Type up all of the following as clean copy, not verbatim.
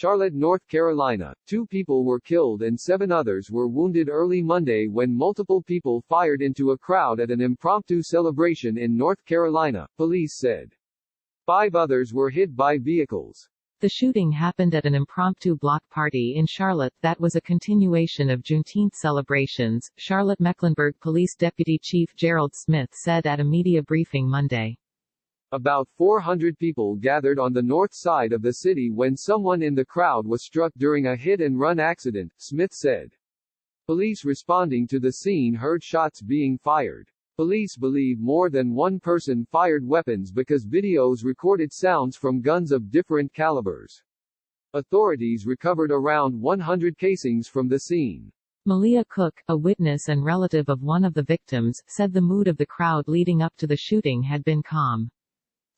Charlotte, North Carolina. 2 people were killed and 7 others were wounded early Monday when multiple people fired into a crowd at an impromptu celebration in North Carolina, police said. 5 others were hit by vehicles. The shooting happened at an impromptu block party in Charlotte that was a continuation of Juneteenth celebrations, Charlotte-Mecklenburg Police Deputy Chief Gerald Smith said at a media briefing Monday. About 400 people gathered on the north side of the city when someone in the crowd was struck during a hit-and-run accident, Smith said. Police responding to the scene heard shots being fired. Police believe more than one person fired weapons because videos recorded sounds from guns of different calibers. Authorities recovered around 100 casings from the scene. Malia Cook, a witness and relative of one of the victims, said the mood of the crowd leading up to the shooting had been calm.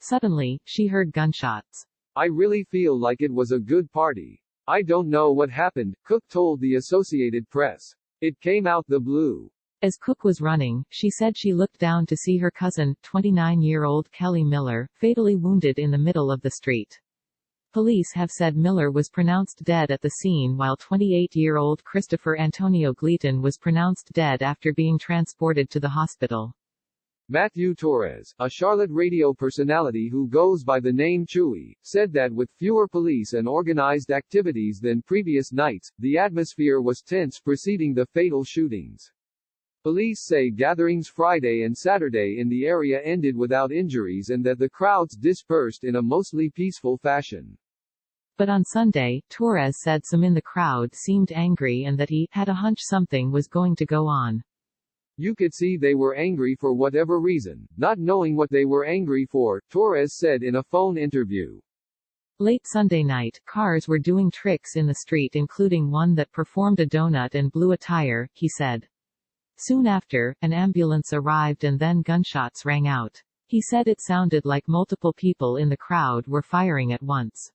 Suddenly, she heard gunshots. I really feel like it was a good party. I don't know what happened, Cook told the Associated Press. It came out the blue. As Cook was running, she said she looked down to see her cousin, 29-year-old Kelly Miller, fatally wounded in the middle of the street. Police have said Miller was pronounced dead at the scene while 28-year-old Christopher Antonio Gleaton was pronounced dead after being transported to the hospital. Matthew Torres, a Charlotte radio personality who goes by the name Chewy, said that with fewer police and organized activities than previous nights, the atmosphere was tense preceding the fatal shootings. Police say gatherings Friday and Saturday in the area ended without injuries and that the crowds dispersed in a mostly peaceful fashion. But on Sunday, Torres said some in the crowd seemed angry and that he had a hunch something was going to go on. You could see they were angry for whatever reason, not knowing what they were angry for, Torres said in a phone interview. Late Sunday night, cars were doing tricks in the street including one that performed a donut and blew a tire, he said. Soon after, an ambulance arrived and then gunshots rang out. He said it sounded like multiple people in the crowd were firing at once.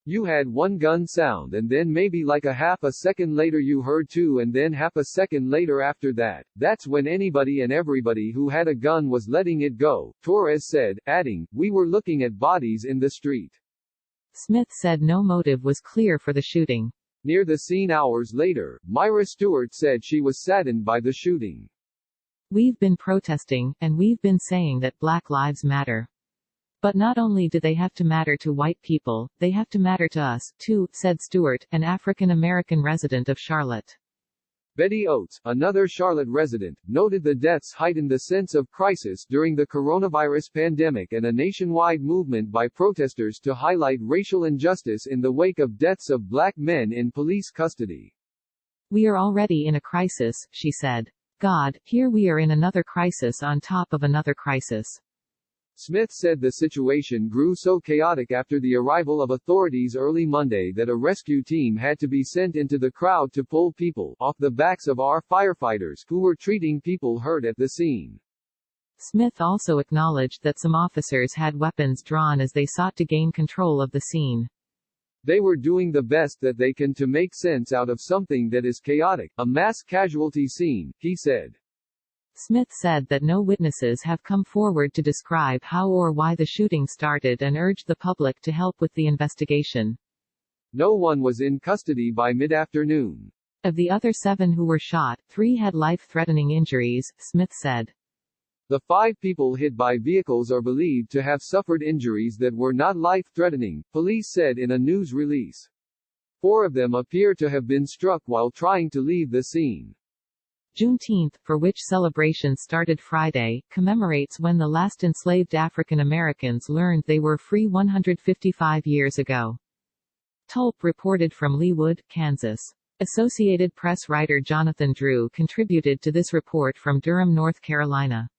You had one gun sound and then maybe like a half a second later you heard 2 and then half a second later after that. That's when anybody and everybody who had a gun was letting it go, Torres said, adding, we were looking at bodies in the street. Smith said no motive was clear for the shooting. Near the scene hours later, Myra Stewart said she was saddened by the shooting. We've been protesting, and we've been saying that Black Lives Matter. But not only do they have to matter to white people, they have to matter to us, too, said Stewart, an African-American resident of Charlotte. Betty Oates, another Charlotte resident, noted the deaths heightened the sense of crisis during the coronavirus pandemic and a nationwide movement by protesters to highlight racial injustice in the wake of deaths of black men in police custody. We are already in a crisis, she said. God, here we are in another crisis on top of another crisis. Smith said the situation grew so chaotic after the arrival of authorities early Monday that a rescue team had to be sent into the crowd to pull people off the backs of our firefighters who were treating people hurt at the scene. Smith also acknowledged that some officers had weapons drawn as they sought to gain control of the scene. They were doing the best that they can to make sense out of something that is chaotic, a mass casualty scene, he said. Smith said that no witnesses have come forward to describe how or why the shooting started and urged the public to help with the investigation. No one was in custody by mid-afternoon. Of the other 7 who were shot, 3 had life-threatening injuries, Smith said. The 5 people hit by vehicles are believed to have suffered injuries that were not life-threatening, police said in a news release. 4 of them appear to have been struck while trying to leave the scene. Juneteenth, for which celebration started Friday, commemorates when the last enslaved African Americans learned they were free 155 years ago. Tulp reported from Leawood, Kansas. Associated Press writer Jonathan Drew contributed to this report from Durham, North Carolina.